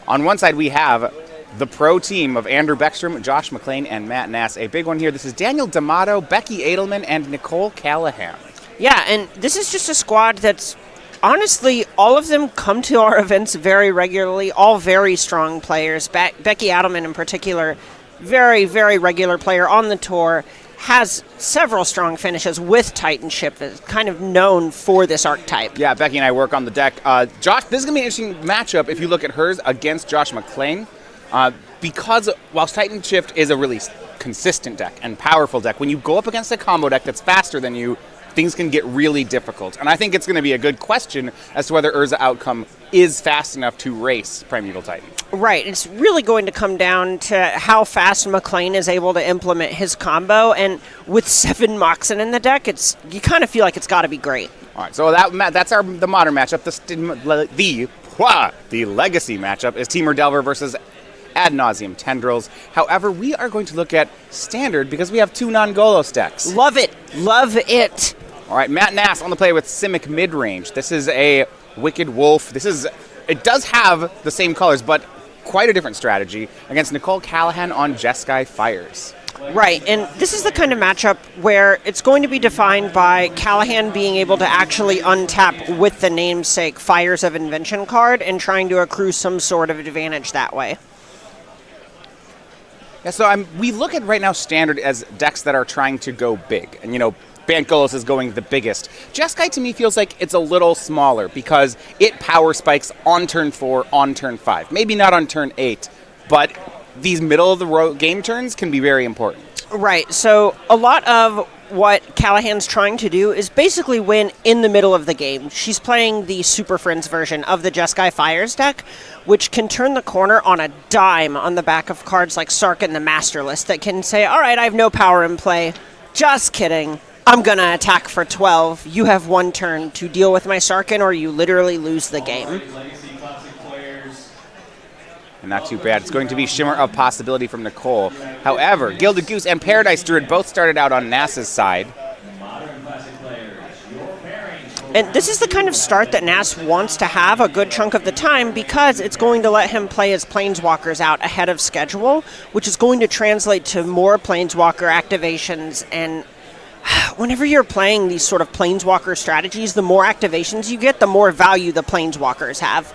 On one side, we have the pro team of Andrew Baeckstom, Josh McClain, and Matt Nass. A big one here. This is Daniel D'Amato, Becky Adlman, and Nicole Callahan. Yeah, and this is just a squad that's, honestly, all of them come to our events very regularly, all very strong players. Becky Adlman in particular, very, very regular player on the tour, has several strong finishes with Titanship, is kind of known for this archetype. Yeah, Becky and I work on the deck. Josh, this is going to be an interesting matchup if you look at hers against Josh McClain. Because whilst Titan Shift is a really consistent deck and powerful deck, when you go up against a combo deck that's faster than you, things can get really difficult. And I think it's going to be a good question as to whether Urza Outcome is fast enough to race Primeval Titan. Right. It's really going to come down to how fast McClain is able to implement his combo. And with 7 Moxen in the deck, you kind of feel like it's got to be great. All right, so that's the modern matchup. The legacy matchup is Temur Delver versus Ad Nauseam Tendrils. However, we are going to look at Standard because we have 2 non-Golos decks. Love it. Love it. All right, Matt Nass on the play with Simic Midrange. This is a Wicked Wolf. It does have the same colors, but quite a different strategy against Nicole Callahan on Jeskai Fires. Right, and this is the kind of matchup where it's going to be defined by Callahan being able to actually untap with the namesake Fires of Invention card and trying to accrue some sort of advantage that way. Yeah, so we look at right now Standard as decks that are trying to go big. And, Bant Golos is going the biggest. Jeskai to me feels like it's a little smaller because it power spikes on turn 4, on turn 5. Maybe not on turn 8, but these middle-of-the-road game turns can be very important. Right, so a lot of what Callahan's trying to do is basically win in the middle of the game. She's playing the Super Friends version of the Jeskai Fires deck, which can turn the corner on a dime on the back of cards like Sarkhan the Masterless that can say, all right, I have no power in play. Just kidding. I'm going to attack for 12. You have 1 turn to deal with my Sarkhan, or you literally lose the game. And not too bad. It's going to be Shimmer of Possibility from Nicole. However, Gilded Goose and Paradise Druid both started out on Nass's side. And this is the kind of start that Nass wants to have a good chunk of the time because it's going to let him play his Planeswalkers out ahead of schedule, which is going to translate to more Planeswalker activations. And whenever you're playing these sort of Planeswalker strategies, the more activations you get, the more value the Planeswalkers have.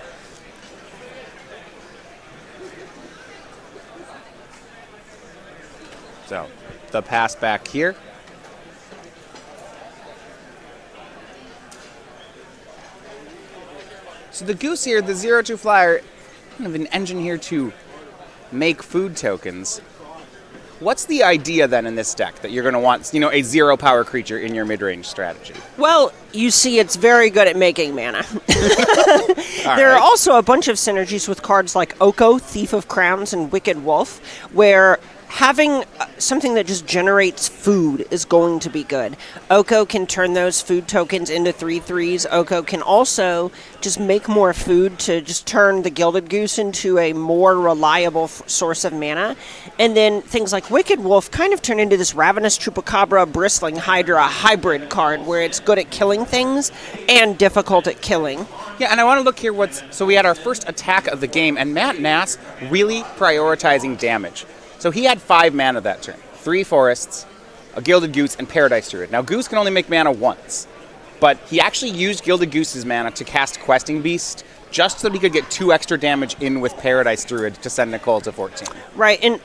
So, the pass back here. So the Goose here, the 0-2 flyer, kind of an engine here to make food tokens. What's the idea then in this deck that you're going to want, a 0 power creature in your mid-range strategy? Well, you see, it's very good at making mana. There are also a bunch of synergies with cards like Oko, Thief of Crowns, and Wicked Wolf, where having something that just generates food is going to be good. Oko can turn those food tokens into 3/3s. Oko can also just make more food to just turn the Gilded Goose into a more reliable source of mana. And then things like Wicked Wolf kind of turn into this Ravenous Chupacabra, Bristling Hydra hybrid card where it's good at killing things and difficult at killing. Yeah, and I want to look here so we had our first attack of the game, and Matt Nass really prioritizing damage. So he had 5 mana that turn. 3 forests, a Gilded Goose, and Paradise Druid. Now, Goose can only make mana once, but he actually used Gilded Goose's mana to cast Questing Beast just so that he could get 2 extra damage in with Paradise Druid to send Nicole to 14. Right, and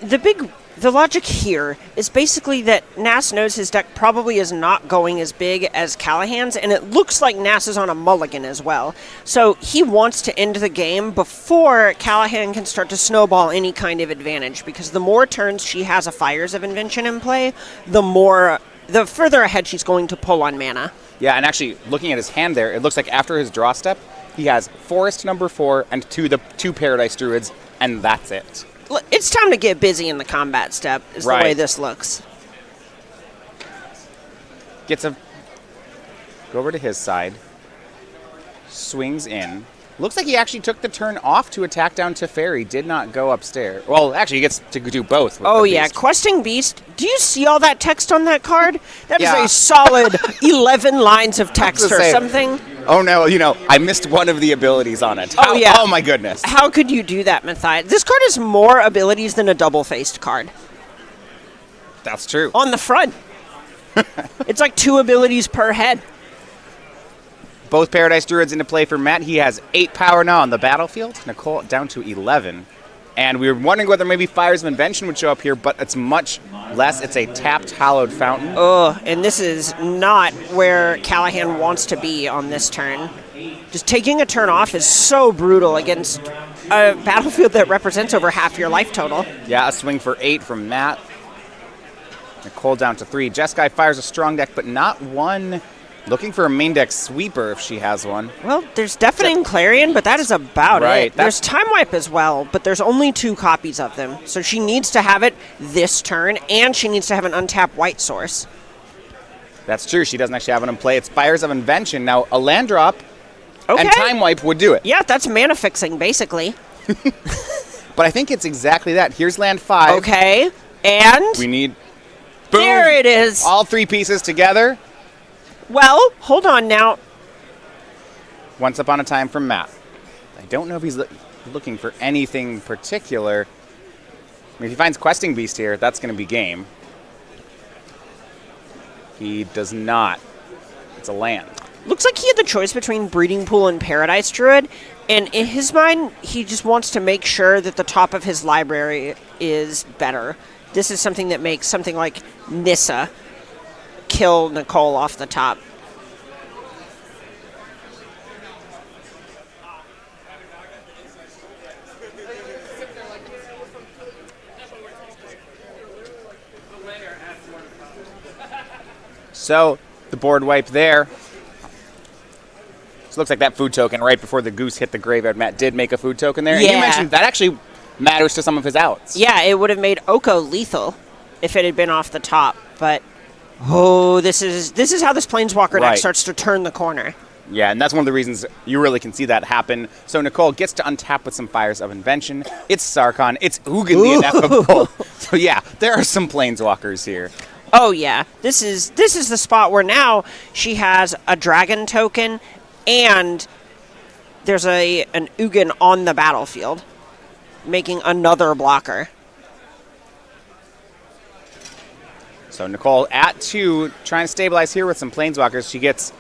the logic here is basically that Nass knows his deck probably is not going as big as Callahan's, and it looks like Nass is on a mulligan as well. So he wants to end the game before Callahan can start to snowball any kind of advantage, because the more turns she has a Fires of Invention in play, the further ahead she's going to pull on mana. Yeah, and actually, looking at his hand there, it looks like after his draw step, he has Forest number 4 and 2 Paradise Druids, and that's it. It's time to get busy in the combat step, is right. The way this looks. Go over to his side, swings in. Looks like he actually took the turn off to attack down Teferi, did not go upstairs. Well, actually, he gets to do both. With the yeah, Beast. Questing Beast. Do you see all that text on that card? That is a solid 11 lines of text or something. Oh no, I missed one of the abilities on it. Oh, yeah. Oh my goodness. How could you do that, Matthias? This card has more abilities than a double-faced card. That's true. On the front. It's like 2 abilities per head. Both Paradise Druids into play for Matt. He has 8 power now on the battlefield. Nicole down to 11. And we were wondering whether maybe Fires of Invention would show up here, but it's much less. It's a tapped Hallowed Fountain. Oh, and this is not where Callahan wants to be on this turn. Just taking a turn off is so brutal against a battlefield that represents over half your life total. Yeah, a swing for 8 from Matt. Nicole down to 3. Jeskai fires a strong deck, but not one. Looking for a main deck sweeper if she has one. Well, there's Deafening Clarion, but that is about it. There's Time Wipe as well, but there's only 2 copies of them. So she needs to have it this turn, and she needs to have an untapped white source. That's true. She doesn't actually have it in play. It's Fires of Invention. Now, a land drop and Okay. Time Wipe would do it. Yeah, that's mana fixing, basically. But I think it's exactly that. Here's land 5. Okay, and We need... Boom. there it is. All 3 pieces together. Well, hold on now. Once Upon a Time from Matt. I don't know if he's looking for anything particular. I mean, if he finds Questing Beast here, that's going to be game. He does not. It's a land. Looks like he had the choice between Breeding Pool and Paradise Druid, and in his mind, he just wants to make sure that the top of his library is better. This is something that makes something like Nissa kill Nicole off the top. So, the board wipe there. So it looks like that food token right before the goose hit the graveyard. Matt did make a food token there. And you Yeah. mentioned that actually matters to some of his outs. Yeah, it would have made Oko lethal if it had been off the top, but oh, this is how this Planeswalker deck Right. starts to turn the corner. Yeah, and that's one of the reasons you really can see that happen. So Nicole gets to untap with some Fires of Invention. It's Sarkhan. It's Ugin the Ineffable. So yeah, there are some Planeswalkers here. Oh yeah, this is the spot where now she has a dragon token, and there's an Ugin on the battlefield, making another blocker. So Nicole at 2, trying to stabilize here with some Planeswalkers. She gets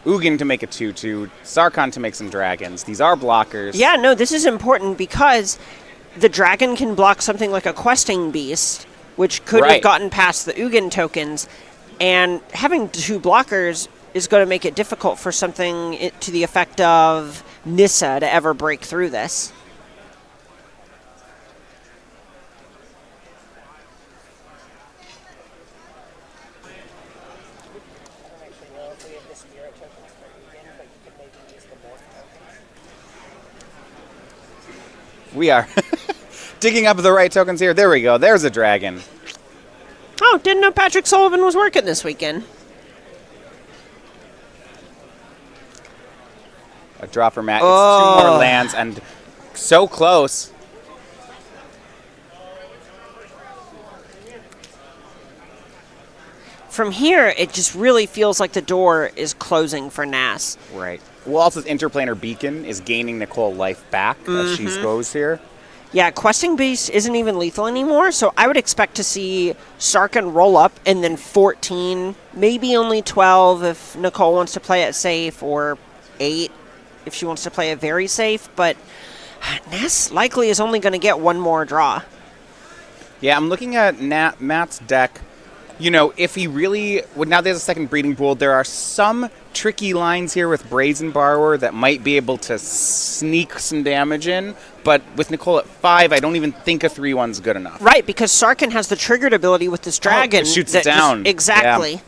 Ugin to make a 2/2, Sarkhan to make some dragons. These are blockers. Yeah, no, this is important because the dragon can block something like a Questing Beast, which could have Right. gotten past the Ugin tokens, and having 2 blockers is going to make it difficult for something to the effect of Nissa to ever break through this. We are digging up the right tokens here. There we go. There's a dragon. Oh, didn't know Patrick Sullivan was working this weekend. A draw for Matt. It's 2 more lands and so close. From here, it just really feels like the door is closing for Nass. Right. Well, also, Interplanar Beacon is gaining Nicole life back as she goes here. Yeah, Questing Beast isn't even lethal anymore, so I would expect to see Sarkhan roll up and then 14, maybe only 12 if Nicole wants to play it safe, or 8 if she wants to play it very safe, but Nass likely is only going to get 1 more draw. Yeah, I'm looking at Matt's deck. You know, if he really... Well, now there's a second breeding pool. There are some tricky lines here with Brazen Borrower that might be able to sneak some damage in, but with Nicole at 5, I don't even think a 3/1's good enough. Right, because Sarkhan has the triggered ability with this dragon. it shoots that it down. Exactly. Yeah.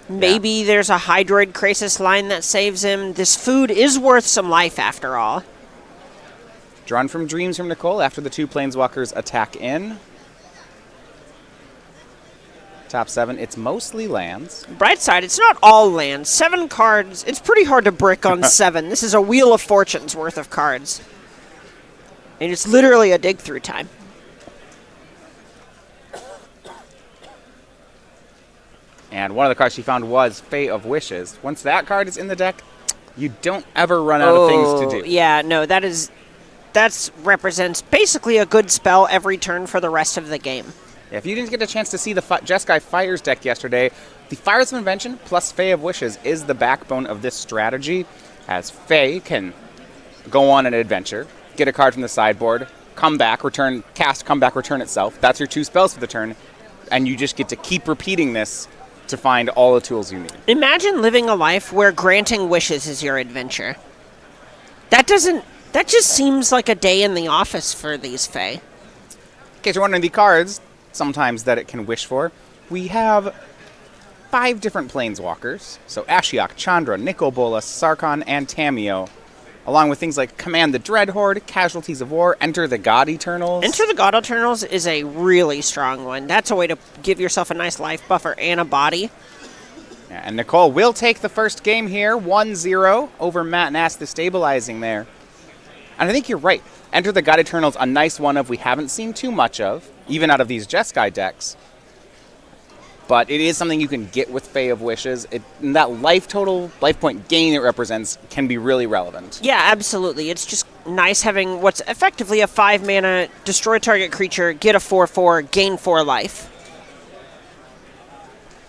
Maybe there's a Hydroid Krasis line that saves him. This food is worth some life after all. Drawn from Dreams from Nicole after the 2 Planeswalkers attack in. Top 7, it's mostly lands. Bright side, it's not all lands. 7 cards, it's pretty hard to brick on 7. This is a Wheel of Fortune's worth of cards. And it's literally a dig through time. And one of the cards she found was Fate of Wishes. Once that card is in the deck, You don't ever run out of things to do. Yeah, no, that represents basically a good spell every turn for the rest of the game. Yeah, if you didn't get a chance to see the Jeskai Fires deck yesterday, the Fires of Invention plus Fae of Wishes is the backbone of this strategy, as Fae can go on an adventure, get a card from the sideboard, come back, return, cast, come back, return itself. That's your 2 spells for the turn, and you just get to keep repeating this to find all the tools you need. Imagine living a life where granting wishes is your adventure. That just seems like a day in the office for these Fae. In case you're wondering the cards, sometimes that it can wish for, we have 5 different planeswalkers. So Ashiok, Chandra, Nicol Bolas, Sarkhan, and Tamiyo. Along with things like Command the Dreadhorde, Casualties of War, Enter the God Eternals. Enter the God Eternals is a really strong one. That's a way to give yourself a nice life buffer and a body. Yeah, and Nicole will take the first game here, 1-0 over Matt Nass, the stabilizing there. And I think you're right. Enter the God Eternals, a nice one of we haven't seen too much of, even out of these Jeskai decks. But it is something you can get with Fae of Wishes. And that life point gain it represents can be really relevant. Yeah, absolutely. It's just nice having what's effectively a 5-mana, destroy target creature, get a 4/4, gain 4 life.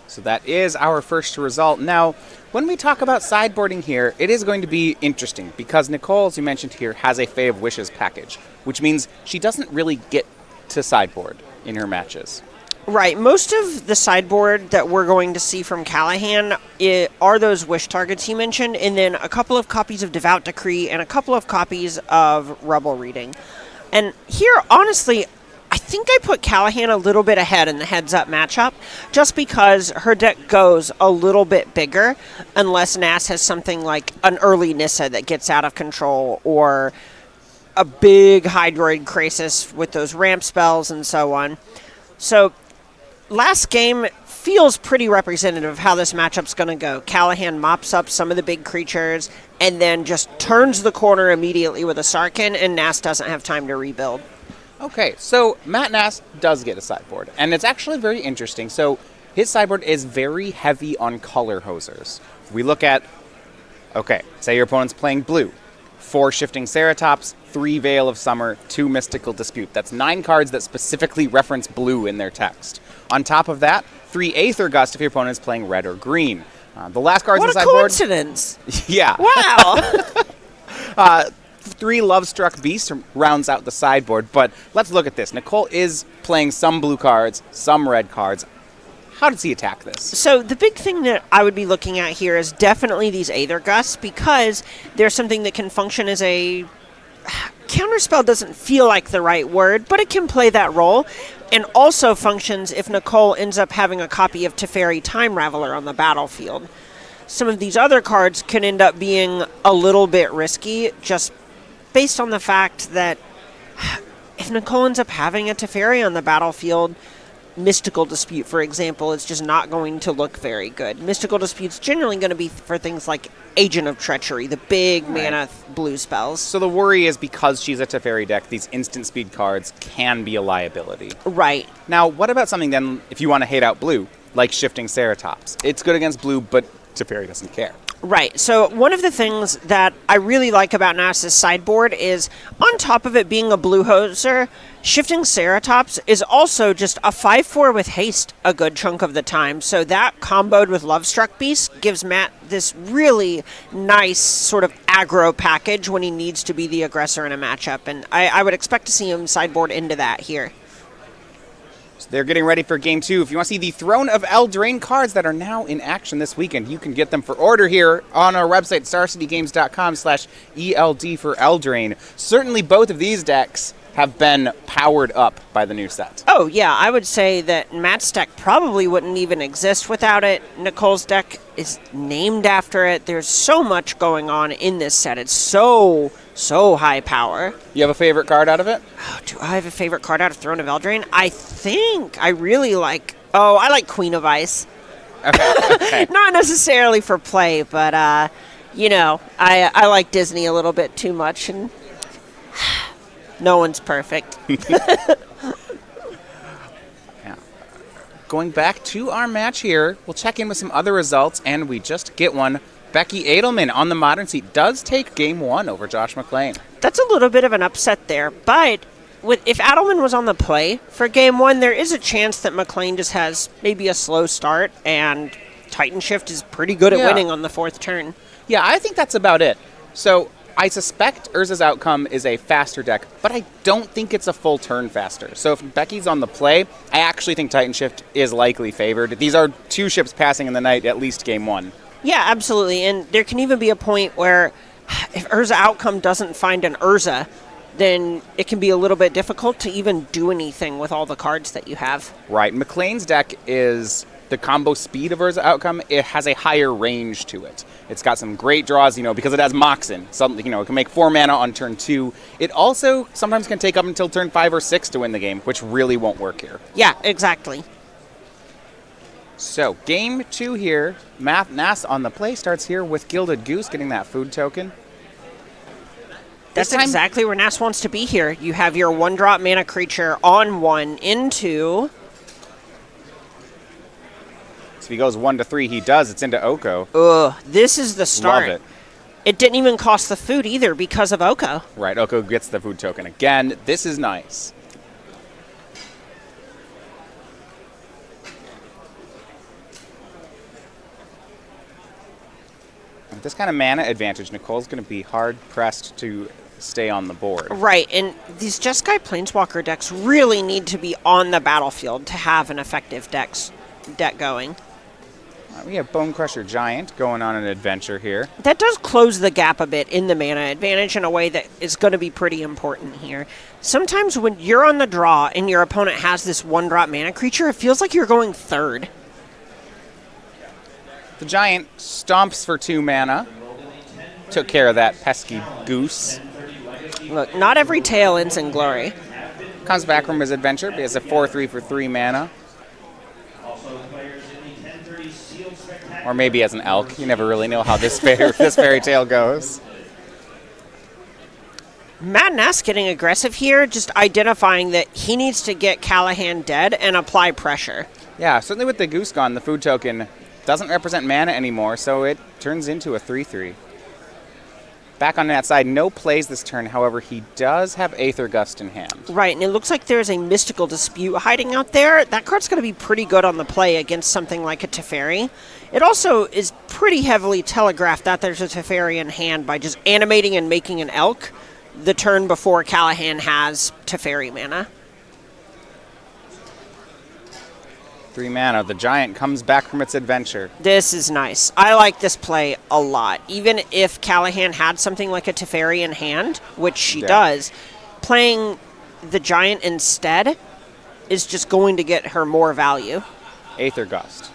So that is our first result. Now, when we talk about sideboarding here, it is going to be interesting because Nicole, as you mentioned here, has a Fae of Wishes package, which means she doesn't really get to sideboard in her matches. Right. Most of the sideboard that we're going to see from Callahan are those wish targets he mentioned, and then a couple of copies of Devout Decree and a couple of copies of Rebel Reading. And here, honestly, I think I put Callahan a little bit ahead in the heads-up matchup, just because her deck goes a little bit bigger, unless Nass has something like an early Nissa that gets out of control, or a big Hydroid Krasis with those ramp spells and so on. So last game feels pretty representative of how this matchup's going to go. Callahan mops up some of the big creatures and then just turns the corner immediately with a Sarkhan, and Nass doesn't have time to rebuild. Okay, so Matt Nass does get a sideboard, and it's actually very interesting. So his sideboard is very heavy on color hosers. We look at, okay, say your opponent's playing blue. 4 Shifting Ceratops, 3 Veil of Summer, 2 Mystical Dispute. That's 9 cards that specifically reference blue in their text. On top of that, 3 Aether Gust if your opponent is playing red or green. The last cards in the sideboard... What a coincidence! Yeah. Wow! 3 Lovestruck Beasts rounds out the sideboard, but let's look at this. Nicole is playing some blue cards, some red cards. How does he attack this? So the big thing that I would be looking at here is definitely these Aether Gusts, because there's something that can function as a... Counterspell doesn't feel like the right word, but it can play that role, and also functions if Nicole ends up having a copy of Teferi Time Raveler on the battlefield. Some of these other cards can end up being a little bit risky, just based on the fact that if Nicole ends up having a Teferi on the battlefield, Mystical Dispute, for example, is just not going to look very good. Mystical Dispute's generally going to be for things like Agent of Treachery, the big mana blue spells. So the worry is because she's a Teferi deck, these instant speed cards can be a liability. Right. Now, what about something then, if you want to hate out blue, like Shifting Ceratops? It's good against blue, but Teferi doesn't care. Right. So one of the things that I really like about Nass's sideboard is, on top of it being a blue hoser, Shifting Ceratops is also just a 5/4 with haste a good chunk of the time. So that comboed with Lovestruck Beast gives Matt this really nice sort of aggro package when he needs to be the aggressor in a matchup. And I would expect to see him sideboard into that here. So they're getting ready for Game 2. If you want to see the Throne of Eldraine cards that are now in action this weekend, you can get them for order here on our website, starcitygames.com/ELD for Eldraine. Certainly both of these decks have been powered up by the new set. Oh, yeah. I would say that Matt's deck probably wouldn't even exist without it. Nicole's deck is named after it. There's so much going on in this set. It's so high power. You have a favorite card out of it? Oh, do I have a favorite card out of Throne of Eldraine? I think I really like... Oh, I like Queen of Ice. Okay. Not necessarily for play, but, I like Disney a little bit too much, and no one's perfect. Yeah. Going back to our match here, we'll check in with some other results, and we just get one Becky Adlman on the modern seat does take game 1 over Josh McClain. That's a little bit of an upset there, but if Adlman was on the play for game 1, there is a chance that McClain just has maybe a slow start, and Titan Shift is pretty good at winning on the 4th turn. Yeah, I think that's about it. So I suspect Urza's Outcome is a faster deck, but I don't think it's a full turn faster. So if Becky's on the play, I actually think Titan Shift is likely favored. These are 2 ships passing in the night, at least game 1. Yeah, absolutely. And there can even be a point where if Urza Outcome doesn't find an Urza, then it can be a little bit difficult to even do anything with all the cards that you have. Right. McClain's deck is the combo speed of Urza Outcome. It has a higher range to it. It's got some great draws, because it has Moxen. Something, it can make 4 mana on turn 2. It also sometimes can take up until turn 5 or 6 to win the game, which really won't work here. Yeah, exactly. So, game 2 here. Nass on the play starts here with Gilded Goose getting that food token. That's exactly where Nass wants to be here. You have your 1-drop mana creature on 1 into... So if he goes 1-3, he does. It's into Oko. Ugh, this is the start. Love it. It didn't even cost the food either because of Oko. Right, Oko gets the food token again. This is nice. With this kind of mana advantage, Nicole's going to be hard-pressed to stay on the board. Right, and these Jeskai Planeswalker decks really need to be on the battlefield to have an effective deck going. We have Bone Crusher Giant going on an adventure here. That does close the gap a bit in the mana advantage in a way that is going to be pretty important here. Sometimes when you're on the draw and your opponent has this 1-drop mana creature, it feels like you're going 3rd. The Giant stomps for 2 mana. Took care of that pesky goose. Look, not every tale ends in glory. Comes back from his adventure. He has a 4/3 for 3 mana. Or maybe as an elk. You never really know how this fairy tale goes. Matt Nass getting aggressive here, just identifying that he needs to get Callahan dead and apply pressure. Yeah, certainly with the Goose gone, the food token doesn't represent mana anymore, so it turns into a 3/3. Back on that side, no plays this turn. However, he does have Aether Gust in hand. Right, and it looks like there's a Mystical Dispute hiding out there. That card's going to be pretty good on the play against something like a Teferi. It also is pretty heavily telegraphed that there's a Teferi in hand by just animating and making an Elk the turn before Callahan has Teferi mana. 3 mana. The Giant comes back from its adventure. This is nice. I like this play a lot. Even if Callahan had something like a Teferi in hand, which she does, playing the Giant instead is just going to get her more value. Aether Gust.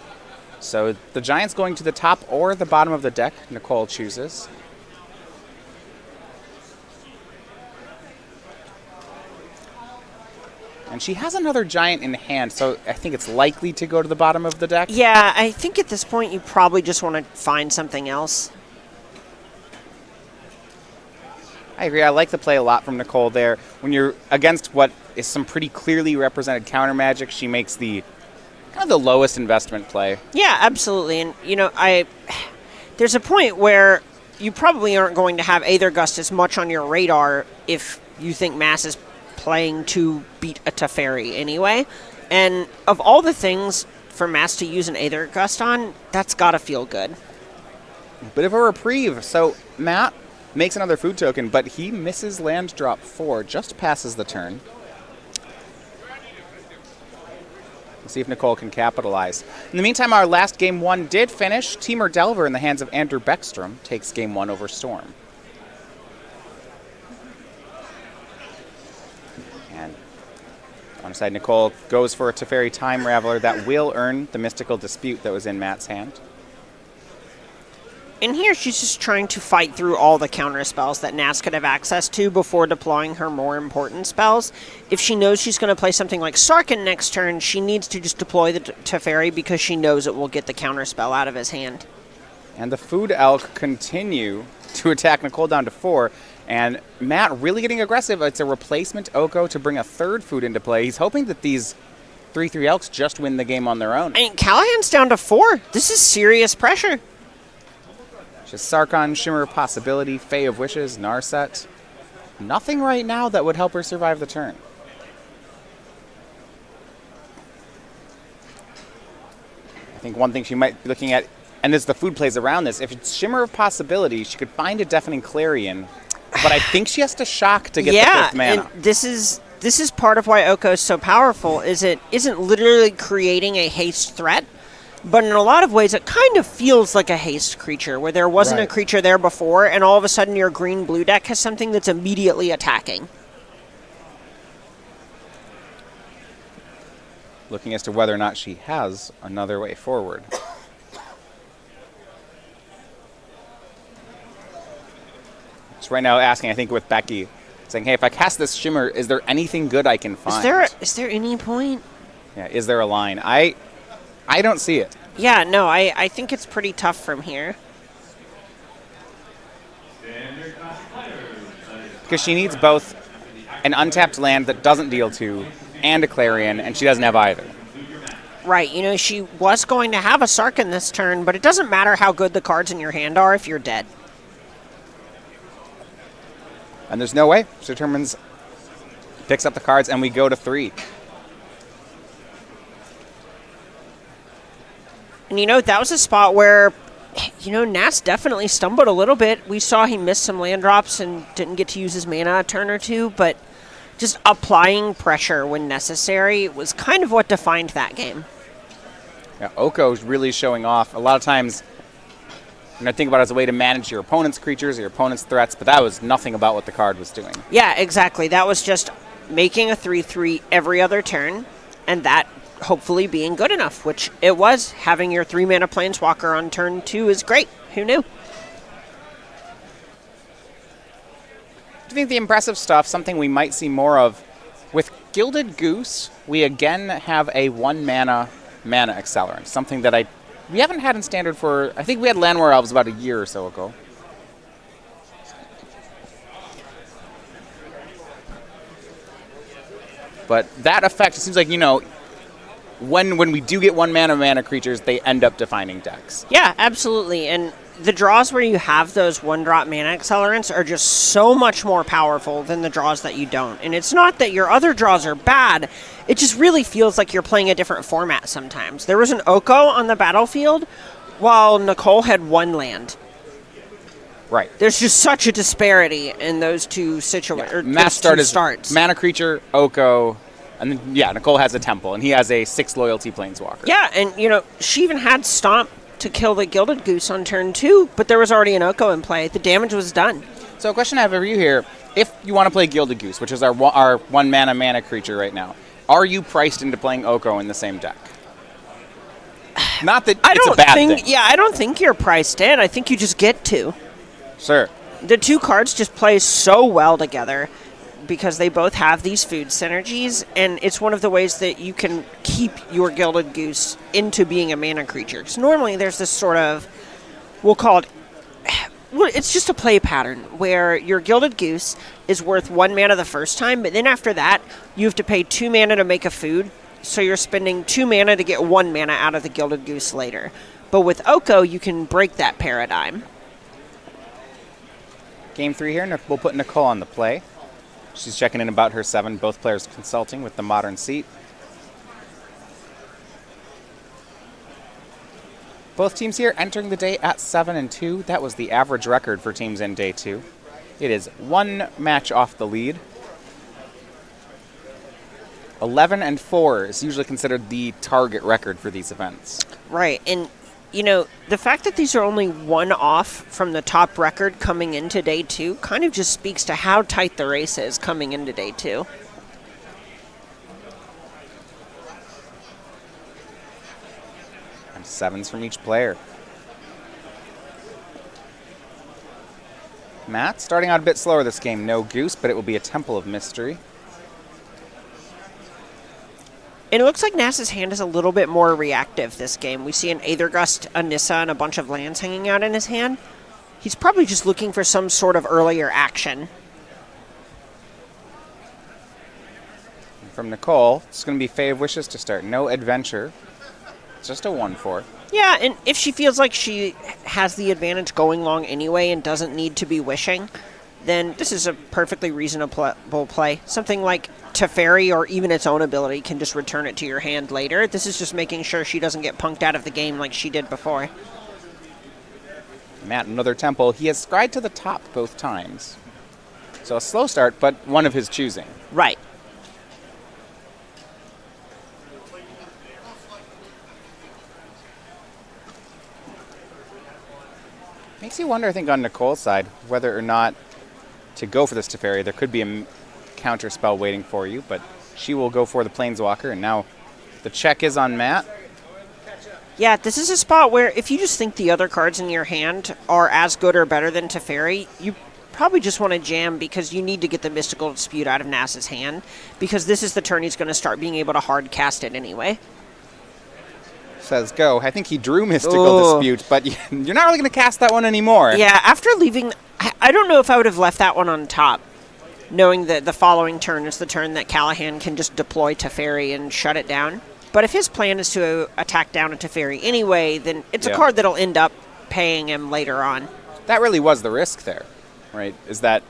So the Giant's going to the top or the bottom of the deck. Nicole chooses. And she has another Giant in hand, so I think it's likely to go to the bottom of the deck. Yeah, I think at this point you probably just want to find something else. I agree. I like the play a lot from Nicole there. When you're against what is some pretty clearly represented counter magic, she makes the kind of the lowest investment play. Yeah, absolutely. And, there's a point where you probably aren't going to have Aether Gust as much on your radar if you think Mass is playing to beat a Teferi anyway. And of all the things for Mass to use an Aether Gust on, that's got to feel good. Bit of a reprieve. So Matt makes another food token, but he misses land drop 4, just passes the turn. Let's see if Nicole can capitalize. In the meantime, our last game 1 did finish. Temur Delver in the hands of Andrew Baeckstom takes game 1 over Storm. And on the side, Nicole goes for a Teferi Time Raveler that will earn the Mystical Dispute that was in Matt's hand. And here she's just trying to fight through all the counter spells that Nass could have access to before deploying her more important spells. If she knows she's going to play something like Sarkhan next turn, she needs to just deploy the Teferi because she knows it will get the counter spell out of his hand. And the Food Elk continue to attack Nicole down to 4. And Matt really getting aggressive. It's a replacement Oko to bring a third food into play. He's hoping that these 3/3 Elks just win the game on their own. I mean, Callahan's down to 4. This is serious pressure. She has Sarkon, Shimmer of Possibility, Fae of Wishes, Narset. Nothing right now that would help her survive the turn. I think one thing she might be looking at, and this the food plays around this, if it's Shimmer of Possibility, she could find a Deafening Clarion, but I think she has to shock to get the 5th mana. And this is part of why Oko is so powerful, is it isn't literally creating a haste threat, but in a lot of ways it kind of feels like a haste creature, where there wasn't a creature there before, and all of a sudden your green-blue deck has something that's immediately attacking. Looking as to whether or not she has another way forward. Just right now asking, I think, with Becky, saying, hey, if I cast this Shimmer, is there anything good I can find? Is there any point? Yeah, is there a line? I don't see it. Yeah, no, I think it's pretty tough from here. Because she needs both an untapped land that doesn't deal 2 and a Clarion, and she doesn't have either. Right, you know, she was going to have a Sarkon this turn, but it doesn't matter how good the cards in your hand are if you're dead. And there's no way. She determines, picks up the cards, and we go to 3. And, you know, that was a spot where, you know, Nass definitely stumbled a little bit. We saw he missed some land drops and didn't get to use his mana a turn or two, but just applying pressure when necessary was kind of what defined that game. Yeah, Oko's really showing off. A lot of times, I think about it as a way to manage your opponent's creatures or your opponent's threats, but that was nothing about what the card was doing. Yeah, exactly. That was just making a 3/3 every other turn, and that hopefully being good enough, which it was. Having your 3-mana Planeswalker on turn 2 is great. Who knew? I think the impressive stuff, something we might see more of, with Gilded Goose, we again have a 1-mana mana accelerant, something that we haven't had in Standard for, I think we had Landwar Elves about a year or so ago. But that effect, it seems like, you know, when we do get 1-mana mana creatures, they end up defining decks. Yeah, absolutely. And the draws where you have those 1-drop mana accelerants are just so much more powerful than the draws that you don't. And it's not that your other draws are bad, it just really feels like you're playing a different format sometimes. There was an Oko on the battlefield while Nicole had 1 land. Right. There's just such a disparity in those two situations. Yeah. Mass starts. Mana creature, Oko, and then, yeah, Nicole has a Temple, and he has a 6 loyalty Planeswalker. Yeah, and, you know, she even had Stomp to kill the Gilded Goose on turn 2, but there was already an Oko in play. The damage was done. So a question I have for you here, if you want to play Gilded Goose, which is our 1-mana mana creature right now, are you priced into playing Oko in the same deck? Not that it's a bad thing. Yeah, I don't think you're priced in. I think you just get to. Sure. The two cards just play so well together because they both have these food synergies, and it's one of the ways that you can keep your Gilded Goose into being a mana creature. Because normally there's this sort of, we'll call it, well, it's just a play pattern where your Gilded Goose is worth 1 mana the first time, but then after that, you have to pay 2 mana to make a food, so you're spending 2 mana to get 1 mana out of the Gilded Goose later. But with Oko, you can break that paradigm. Game 3 here, we'll put Nicole on the play. She's checking in about her 7, both players consulting with the Modern Seat. Both teams here entering the day at 7-2. That was the average record for teams in day 2. It is 1 match off the lead. 11-4 is usually considered the target record for these events. Right, and you know, the fact that these are only 1 off from the top record coming into day 2 kind of just speaks to how tight the race is coming into day 2. And 7s from each player. Matt, starting out a bit slower this game. No Goose, but it will be a Temple of Mystery. And it looks like Nass's hand is a little bit more reactive this game. We see an Aethergust, a Nissa, and a bunch of lands hanging out in his hand. He's probably just looking for some sort of earlier action. From Nicole, it's going to be Fae of Wishes to start. No Adventure. It's just a 1/4. Yeah, and if she feels like she has the advantage going long anyway and doesn't need to be wishing, then this is a perfectly reasonable play. Something like Teferi or even its own ability can just return it to your hand later. This is just making sure she doesn't get punked out of the game like she did before. Matt, another temple. He has scryed to the top both times. So a slow start, but one of his choosing. Right. Makes you wonder, I think, on Nicole's side, whether or not to go for this Teferi. There could be a counter spell waiting for you, but she will go for the Planeswalker, and now the check is on Matt. Yeah, this is a spot where if you just think the other cards in your hand are as good or better than Teferi, you probably just want to jam because you need to get the Mystical Dispute out of Nass's hand, because this is the turn he's going to start being able to hard cast it anyway. Says go. I think he drew Mystical Dispute, but you're not really going to cast that one anymore. Yeah, after leaving, I don't know if I would have left that one on top, knowing that the following turn is the turn that Callahan can just deploy Teferi and shut it down. But if his plan is to attack down a Teferi anyway, then it's a card that'll end up paying him later on. That really was the risk there, right? Is that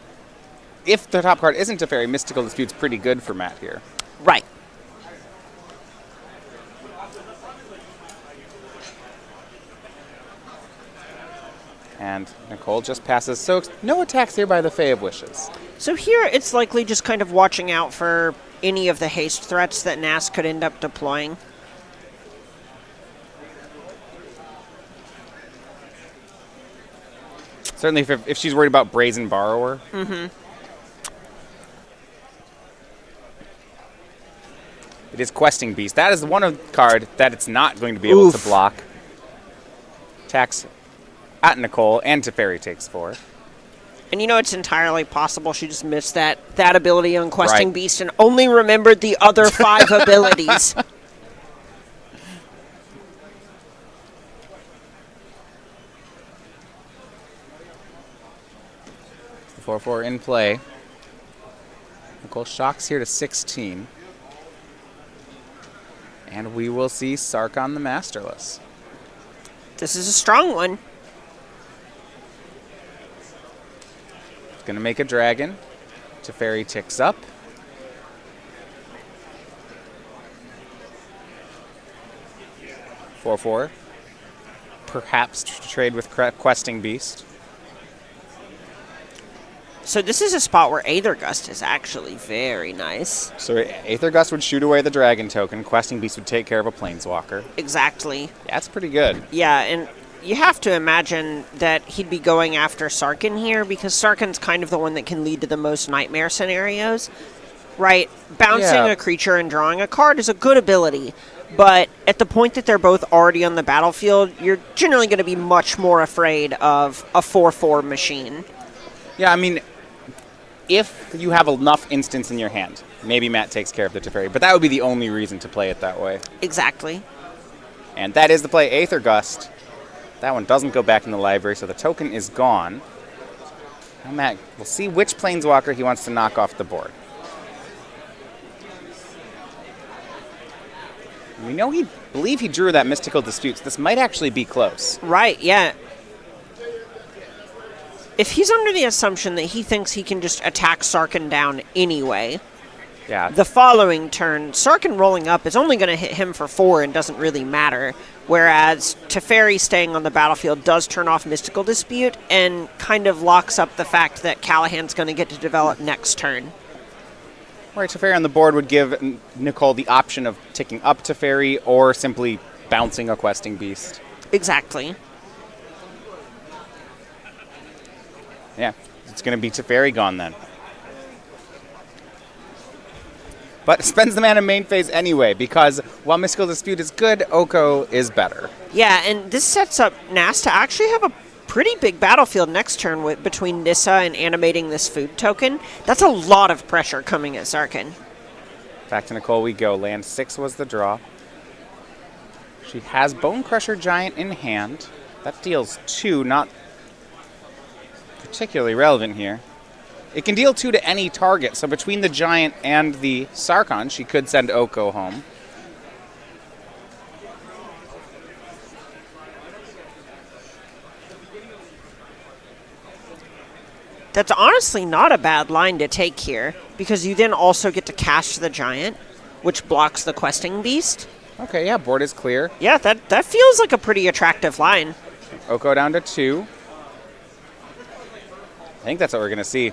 if the top card isn't Teferi, Mystical Dispute's pretty good for Matt here. Right. And Nicole just passes. So no attacks here by the Fae of Wishes. So here it's likely just kind of watching out for any of the haste threats that Nass could end up deploying. Certainly if she's worried about Brazen Borrower. Mm-hmm. It is Questing Beast. That is one card that it's not going to be able to block. Attacks at Nicole, and Teferi takes 4. And you know, it's entirely possible she just missed that ability on Questing Right. Beast and only remembered the other 5 abilities. The 4/4 in play. Nicole shocks here to 16. And we will see Sarkhan the Masterless. This is a strong one. It's going to make a dragon. Teferi ticks up. Four. Perhaps trade with Questing Beast. So this is a spot where Aether Gust is actually very nice. So Aether Gust would shoot away the dragon token. Questing Beast would take care of a Planeswalker. Exactly. Yeah, that's pretty good. Yeah, and you have to imagine that he'd be going after Sarkhan here because Sarkhan's kind of the one that can lead to the most nightmare scenarios, right? Bouncing a creature and drawing a card is a good ability, but at the point that they're both already on the battlefield, you're generally going to be much more afraid of a 4/4 machine. Yeah, I mean, if you have enough instants in your hand, maybe Matt takes care of the Teferi, but that would be the only reason to play it that way. Exactly. And that is the play, Aether Gust. That one doesn't go back in the library, so the token is gone. Now Matt, we'll see which Planeswalker he wants to knock off the board. We know believe he drew that Mystical Disputes. This might actually be close. Right, yeah. If he's under the assumption that he thinks he can just attack Sarkhan down anyway, Yeah. the following turn, Sarkhan rolling up is only going to hit him for 4 and doesn't really matter, whereas Teferi staying on the battlefield does turn off Mystical Dispute and kind of locks up the fact that Callahan's going to get to develop next turn. Right, Teferi on the board would give Nicole the option of ticking up Teferi or simply bouncing a Questing Beast. Exactly. Yeah, it's going to be Teferi gone then. But spends the mana main phase anyway, because while Mystical Dispute is good, Oko is better. Yeah, and this sets up Nass to actually have a pretty big battlefield next turn between Nissa and animating this food token. That's a lot of pressure coming at Sarkhan. Back to Nicole we go. Land 6 was the draw. She has Bone Crusher Giant in hand. That deals 2, not particularly relevant here. It can deal 2 to any target, so between the Giant and the Sarkhan, she could send Oko home. That's honestly not a bad line to take here, because you then also get to cast the giant, which blocks the questing beast. Okay, yeah, board is clear. Yeah, that feels like a pretty attractive line. Oko down to 2. I think that's what we're going to see.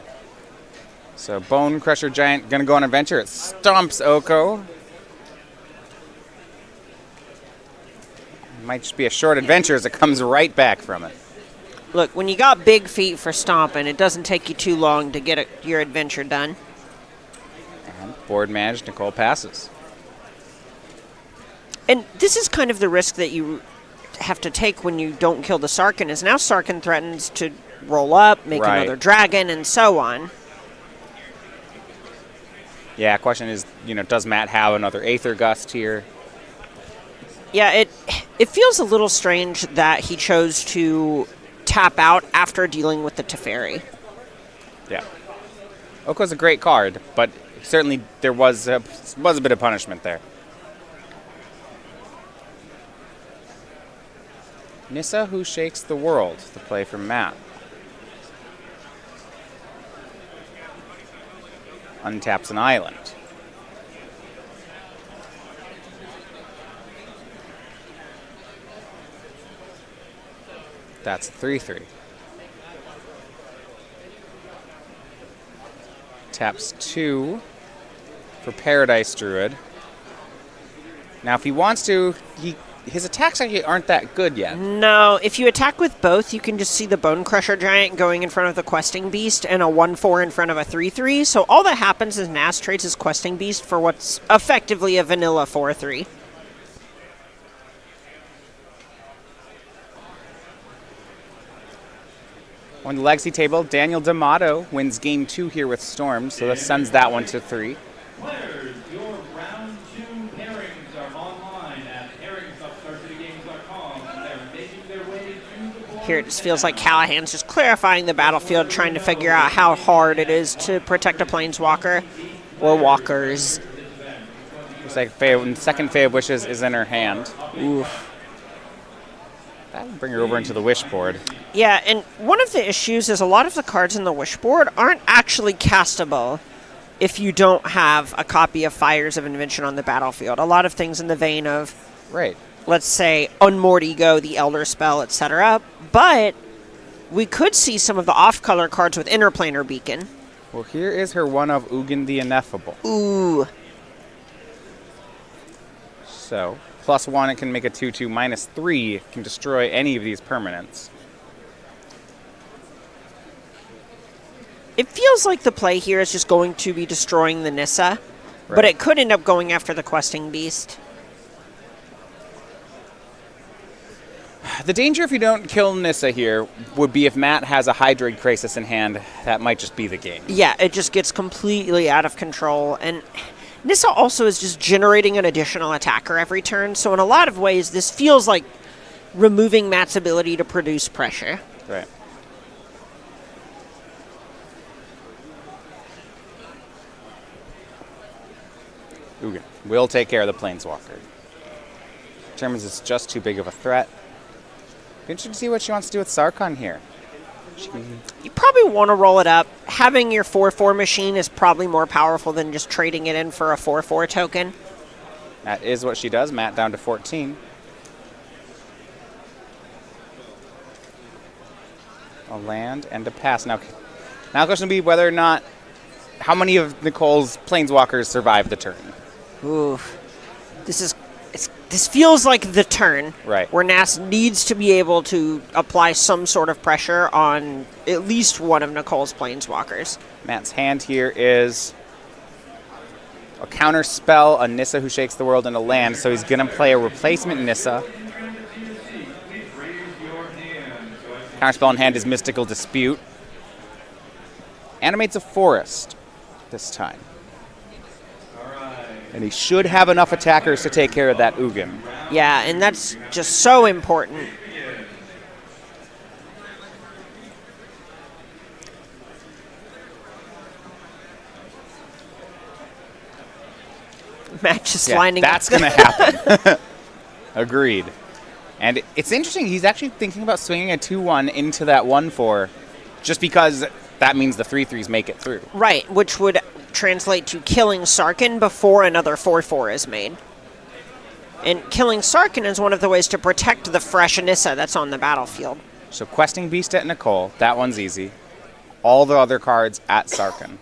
So Bone Crusher Giant going to go on adventure. It stomps Oko. Might just be a short adventure as it comes right back from it. Look, when you got big feet for stomping, it doesn't take you too long to get your adventure done. And board managed, Nicole passes. And this is kind of the risk that you have to take when you don't kill the Sarkhan, is now Sarkhan threatens to roll up, make another dragon, and so on. Yeah, question is, does Matt have another Aether Gust here? Yeah, it feels a little strange that he chose to tap out after dealing with the Teferi. Yeah. Oko's a great card, but certainly there was a bit of punishment there. Nissa, Who Shakes the World, the play from Matt. Untaps an island. That's a 3/3. Taps 2 for Paradise Druid. Now, if he wants to, his attacks actually aren't that good yet. No, if you attack with both, you can just see the Bone Crusher Giant going in front of the Questing Beast and a 1/4 in front of a 3/3. So all that happens is Nass trades his Questing Beast for what's effectively a vanilla 4/3. On the Legacy table, Daniel D'Amato wins game 2 here with Storm, so that sends that one to 3. Players, your round 2 pairings are online at pairingsupstarcitygames.com. They're making their way to the board. Here it just feels like Callahan's just clarifying the battlefield, trying to figure out how hard it is to protect a Planeswalker or walkers. Looks like second Fae of Wishes is in her hand. Oof. That would bring her over into the Wish board. Yeah, and one of the issues is a lot of the cards in the Wish board aren't actually castable if you don't have a copy of Fires of Invention on the battlefield. A lot of things in the vein of, Right. let's say, Unmoored Ego, the Elder Spell, etc. But we could see some of the off-color cards with Interplanar Beacon. Well, here is her one of Ugin the Ineffable. Ooh. So, +1, it can make a 2/2. -3 can destroy any of these permanents. It feels like the play here is just going to be destroying the Nissa, but Right. it could end up going after the Questing Beast. The danger if you don't kill Nissa here would be if Matt has a Hydroid Crisis in hand. That might just be the game. Yeah, it just gets completely out of control, and Nissa also is just generating an additional attacker every turn, so in a lot of ways this feels like removing Matt's ability to produce pressure. Right. Ugin will take care of the Planeswalker. Determines it's just too big of a threat. Interesting to see what she wants to do with Sarkhan here. You probably want to roll it up. Having your 4/4 machine is probably more powerful than just trading it in for a 4/4 token. That is what she does. Matt down to 14. A land and a pass. Now the question will be whether or not, how many of Nicole's Planeswalkers survive the turn. Ooh, this feels like the turn, Right. where Nass needs to be able to apply some sort of pressure on at least one of Nicole's Planeswalkers. Matt's hand here is a counter spell, a Nissa Who Shakes the World, and a land. So he's going to play a replacement Nissa. Counter spell in hand is Mystical Dispute. Animates a forest this time. And he should have enough attackers to take care of that Ugin. Yeah, and that's just so important. Matt just lining up. That's going to happen. Agreed. And it's interesting, he's actually thinking about swinging a 2/1 into that 1/4 just because that means the 3/3s make it through. Right, which would translate to killing Sarkhan before another 4/4 is made. And killing Sarkhan is one of the ways to protect the fresh Anissa that's on the battlefield. So questing Beast at Nicole, that one's easy. All the other cards at Sarkhan.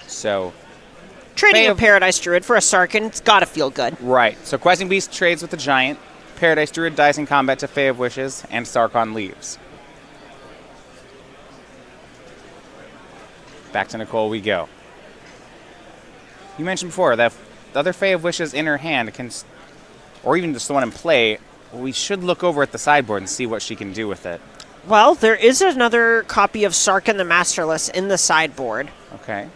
So, Trading Fae a of- Paradise Druid for a Sarkhan, it's gotta feel good. right. So questing Beast trades with the Giant. Paradise Druid dies in combat to Fae of Wishes, and Sarkhan leaves. Back to Nicole we go. You mentioned before that the other Fae of Wishes in her hand can, or even just the one in play, we should look over at the sideboard and see what she can do with it. Well, there is another copy of Sarkhan the Masterless in the sideboard. Okay.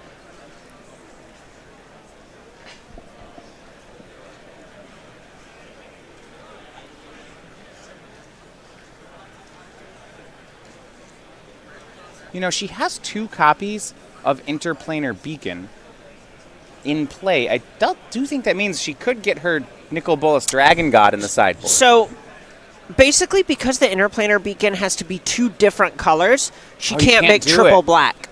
You know, she has 2 copies of Interplanar Beacon in play. I do think that means she could get her Nicol Bolas Dragon God in the sideboard. So, basically, because the Interplanar Beacon has to be 2 different colors, she Oh, you can't can't make do triple it. black.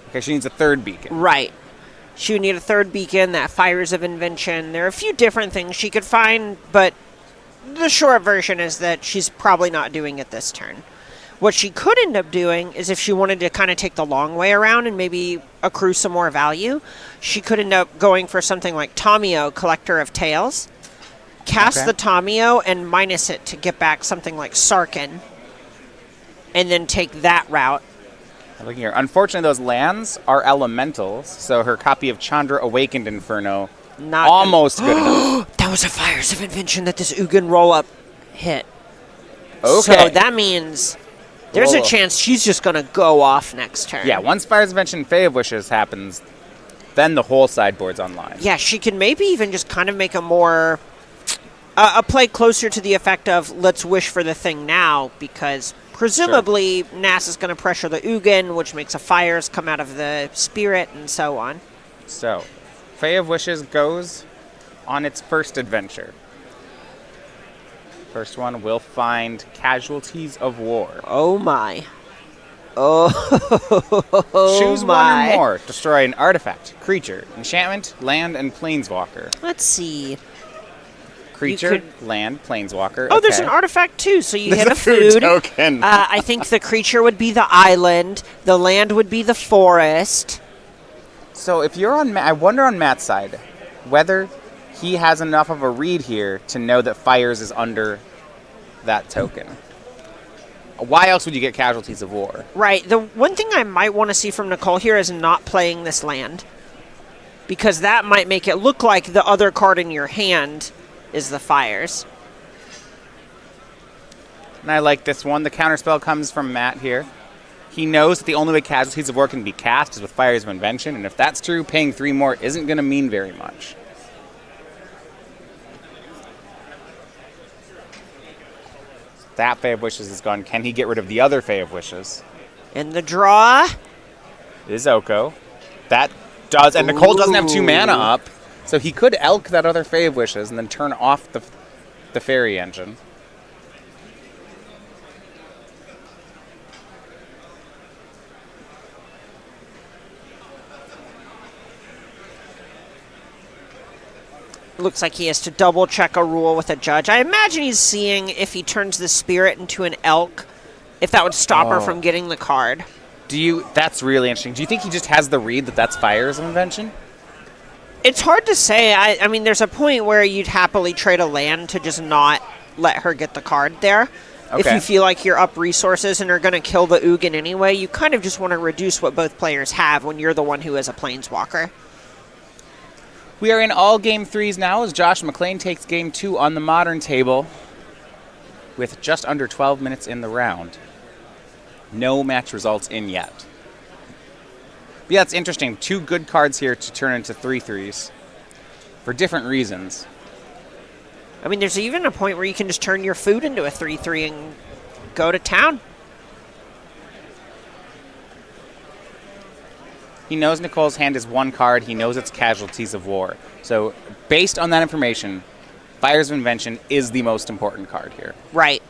Okay, she needs a 3rd beacon. Right. She would need a 3rd beacon, that Fires of Invention. There are a few different things she could find, but the short version is that she's probably not doing it this turn. What she could end up doing is if she wanted to kind of take the long way around and maybe accrue some more value, she could end up going for something like Tomio, Collector of Tales, cast Okay. the Tomio and minus it to get back something like Sarkhan, and then take that route. Looking here. Unfortunately, those lands are elementals, so her copy of Chandra Awakened Inferno Not almost good enough. That was a Fires of Invention that this Ugin roll-up hit. Okay. So that means there's a Roll-up. chance she's just going to go off next turn. Yeah, once Fire's Invention Fae of Wishes happens, then the whole sideboard's online. Yeah, she can maybe even just kind of make a more... a play closer to the effect of let's wish for the thing now, because presumably Nass is going to pressure the Ugin, which makes a Fires come out of the Spirit, and so on. So, Fae of Wishes goes on its first adventure. First one will find Casualties of War. Oh my. Oh, Choose my. one or more. Destroy an artifact, creature, enchantment, land, and planeswalker. Let's see. Creature, land, planeswalker. Oh, there's okay. an artifact too, so you There's hit a a food food. token. I think the creature would be the island. The land would be the forest. So if you're on, I wonder on Matt's side whether he has enough of a read here to know that Fires is under that token. Why else would you get Casualties of War? Right. The one thing I might want to see from Nicole here is not playing this land, because that might make it look like the other card in your hand is the Fires. And I like this one. The counterspell comes from Matt here. He knows that the only way Casualties of War can be cast is with Fires of Invention, and if that's true, paying 3 more isn't going to mean very much. That Fae of Wishes is gone. Can he get rid of the other Fae of Wishes? And the draw. Is Oko. That does, and Nicole doesn't have 2 mana up, so he could elk that other Fae of Wishes and then turn off the fairy engine. Looks like he has to double check a rule with a judge. I imagine he's seeing if he turns the spirit into an elk, if that would stop her from getting the card. That's really interesting. Do you think he just has the read that that's Fires of Invention? It's hard to say. I mean, there's a point where you'd happily trade a land to just not let her get the card there. If Okay. you feel like you're up resources and are going to kill the Ugin anyway, you kind of just want to reduce what both players have when you're the one who is a Planeswalker. We are in all game 3s now as Josh McClain takes game 2 on the modern table with just under 12 minutes in the round. No match results in yet. But yeah, it's interesting. 2 good cards here to turn into 3/3s for different reasons. I mean, there's even a point where you can just turn your food into a 3/3 and go to town. He knows Nicole's hand is 1 card. He knows it's Casualties of War. So based on that information, Fires of Invention is the most important card here. Right.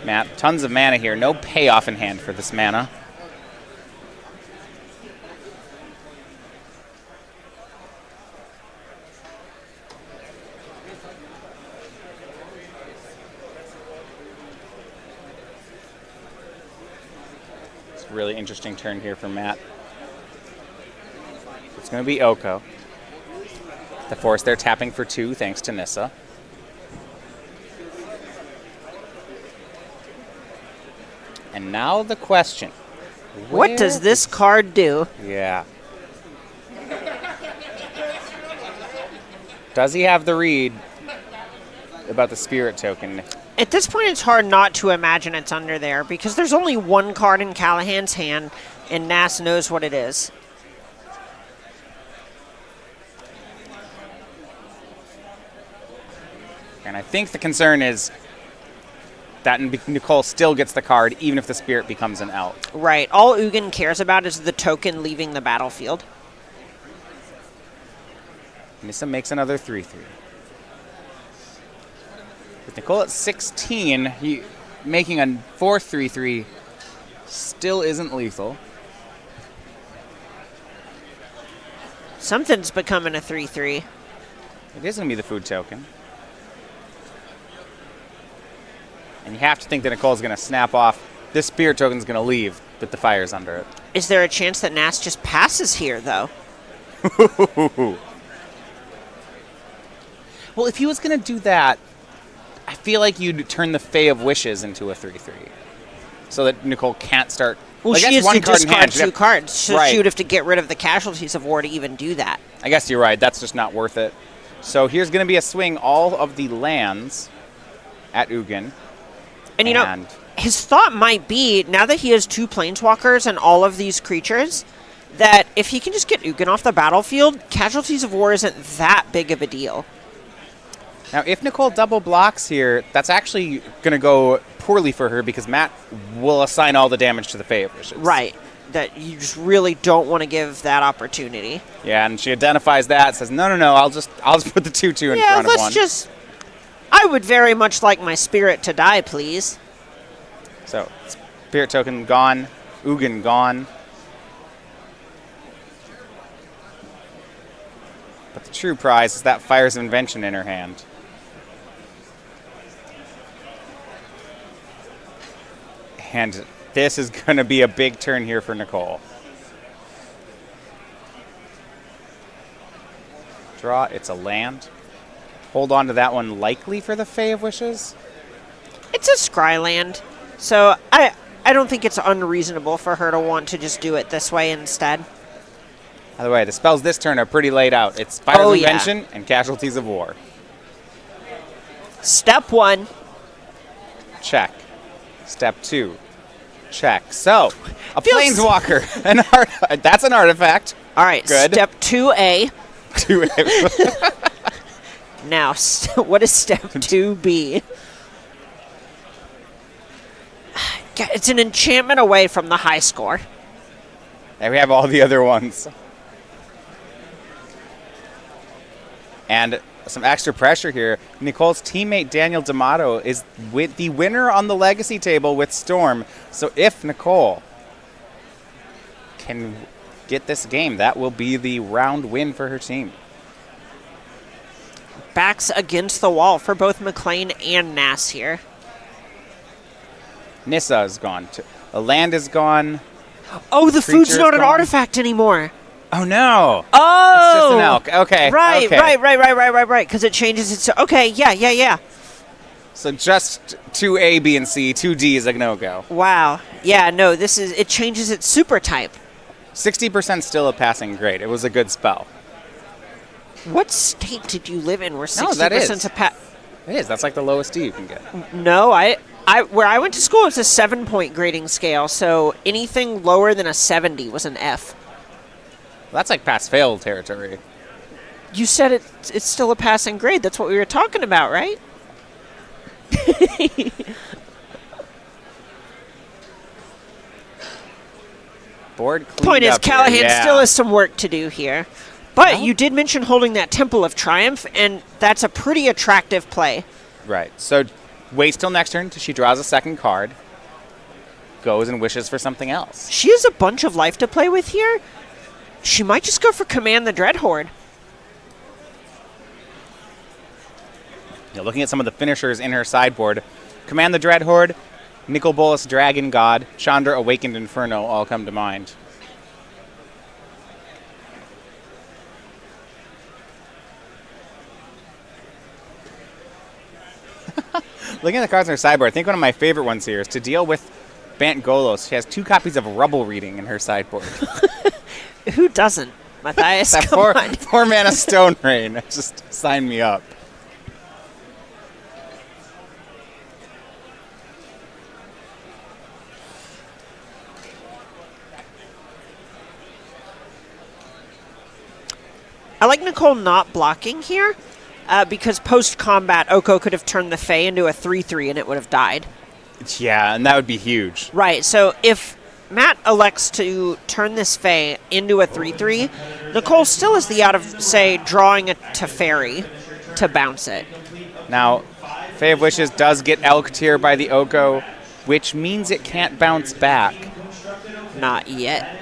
Matt, tons of mana here. No payoff in hand for this mana. It's a really interesting turn here for Matt. It's going to be Oko. The force they're tapping for 2 thanks to Nissa. And now the question. What does this card do? Yeah. Does he have the read about the spirit token? At this point, it's hard not to imagine it's under there because there's only one card in Callahan's hand, and Nass knows what it is. And I think the concern is that Nicole still gets the card even if the spirit becomes an out. Right. All Ugin cares about is the token leaving the battlefield. Nissa makes another 3/3. With Nicole at 16, he making a 4/3/3 still isn't lethal. Something's becoming a 3/3. It is going to be the food token. And you have to think that Nicole's going to snap off. This spirit token's going to leave, but the fire's under it. Is there a chance that Nass just passes here, though? Well, if he was going to do that, I feel like you'd turn the Fae of Wishes into a 3/3. So that Nicole can't start. Well, like, she that's has one to card in hand. discard 2 cards, so Right. she would have to get rid of the casualties of war to even do that. I guess you're right. That's just not worth it. So here's going to be a swing all of the lands at Ugin. And you know, his thought might be, now that he has 2 planeswalkers and all of these creatures, that if he can just get Ugin off the battlefield, casualties of war isn't that big of a deal. Now, if Nicole double blocks here, that's actually going to go poorly for her because Matt will assign all the damage to the Fae of Wishes. Right. That you just really don't want to give that opportunity. Yeah, and she identifies that, says, no, I'll just put the 2/2 in front of one. I would very much like my spirit to die, please. So, spirit token gone, Ugin gone. But the true prize is that Fire's Invention in her hand. And this is going to be a big turn here for Nicole. Draw, it's a land. Hold on to that one likely for the Fae of Wishes. It's a scry land, so I don't think it's unreasonable for her to want to just do it this way instead. By the way, the spells this turn are pretty laid out. It's Fire's Invention and Casualties of War. Step 1. Check. Step 2. Check. So, a Planeswalker. That's an artifact. All right, good. Step 2A. 2A. Now, what is step 2B? It's an enchantment away from the high score. And we have all the other ones. And some extra pressure here. Nicole's teammate Daniel D'Amato is the winner on the legacy table with Storm. So if Nicole can get this game, that will be the round win for her team. Backs against the wall for both McClain and Nass here. Nissa is gone. The land is gone. Oh, the food's not an gone. artifact anymore. Oh, no. Oh! It's just an elk. Okay. Right, okay. right. Because it changes its... Okay, yeah. So just 2A, B, and C. 2D is a no-go. Wow. Yeah, no, it changes its super type. 60% still a passing grade. It was a good spell. What state did you live in where 60% No, that is. a pass? It is. That's like the lowest D you can get. No, where I went to school, it's a 7-point grading scale, so anything lower than a 70 was an F. That's like pass-fail territory. You said it's still a passing grade. That's what we were talking about, right? Board cleaned Point is, up here, Callahan yeah. still has some work to do here. But Well- you did mention holding that Temple of Triumph, and that's a pretty attractive play. Right. So waits till next turn till she draws a second card, goes and wishes for something else. She has a bunch of life to play with here. She might just go for Command the Dreadhorde. Yeah, looking at some of the finishers in her sideboard, Command the Dreadhorde, Nicol Bolas Dragon God, Chandra Awakened Inferno all come to mind. Looking at the cards in her sideboard, I think one of my favorite ones here is to deal with Bant Golos. She has 2 copies of Rubble Reading in her sideboard. Who doesn't, Matthias? That Come on. 4 mana Stone Rain. Just sign me up. I like Nicole not blocking here because post-combat, Oko could have turned the Fae into a 3/3 and it would have died. Yeah, and that would be huge. Right, so if Matt elects to turn this Fae into a 3/3, Nicole still has the out of, say, drawing a Teferi to bounce it. Now, Fae of Wishes does get elked here by the Oko, which means it can't bounce back. Not yet.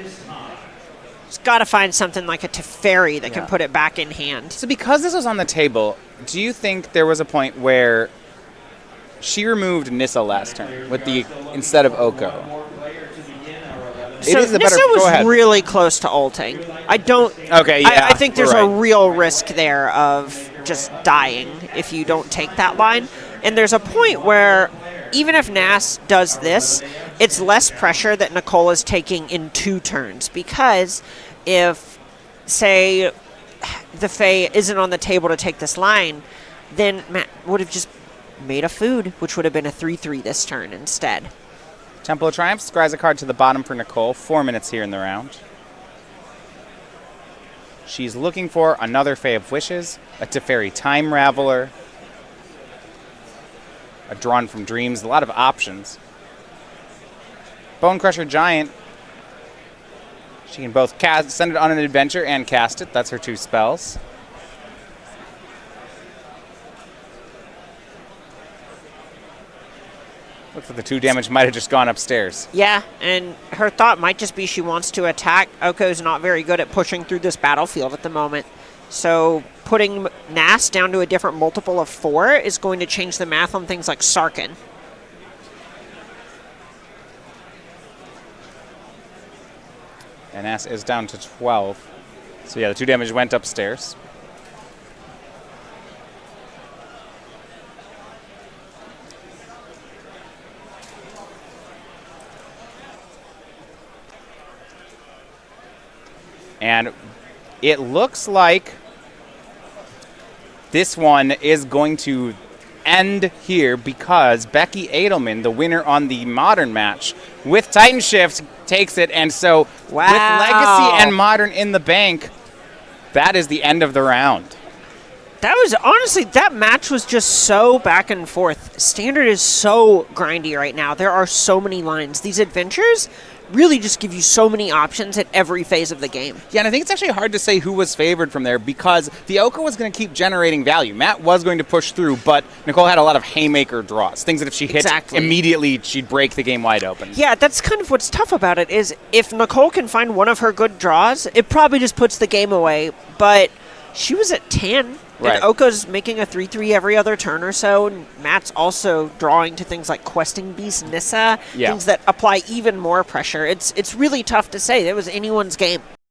It's got to find something like a Teferi that can put it back in hand. So because this was on the table, do you think there was a point where she removed Nissa last turn with the instead of Oko? So Nissa was really close to ulting. I don't. Okay, yeah. I think there's we're a right. real risk there of just dying if you don't take that line. And there's a point where even if Nass does this, it's less pressure that Nicole is taking in 2 turns, because if, say, the Fae isn't on the table to take this line, then Matt would have just made a food, which would have been a 3/3 this turn instead. Temple of Triumph scries a card to the bottom for Nicole. 4 minutes here in the round. She's looking for another Fae of Wishes, a Teferi Time Raveler, a Drawn from Dreams, a lot of options. Bone Crusher Giant. She can both send it on an adventure and cast it. That's her 2 spells. Looks like the 2 damage might have just gone upstairs. Yeah, and her thought might just be she wants to attack. Oko's not very good at pushing through this battlefield at the moment. So putting Nass down to a different multiple of 4 is going to change the math on things like Sarkin. And Nass is down to 12. So yeah, the 2 damage went upstairs. And it looks like this one is going to end here because Becky Adlman, the winner on the Modern match, with Titan Shift, takes it. And so with Legacy and Modern in the bank, that is the end of the round. That was, honestly, that match was just so back and forth. Standard is so grindy right now. There are so many lines. These adventures really just give you so many options at every phase of the game. Yeah, and I think it's actually hard to say who was favored from there because the Oko was going to keep generating value. Matt was going to push through, but Nicole had a lot of haymaker draws, things that if she hit immediately, she'd break the game wide open. Yeah, that's kind of what's tough about it is if Nicole can find one of her good draws, it probably just puts the game away, but she was at 10. Right. And Oko's making a 3/3 every other turn or so. And Matt's also drawing to things like Questing Beast, Nissa, things that apply even more pressure. It's really tough to say. It was anyone's game.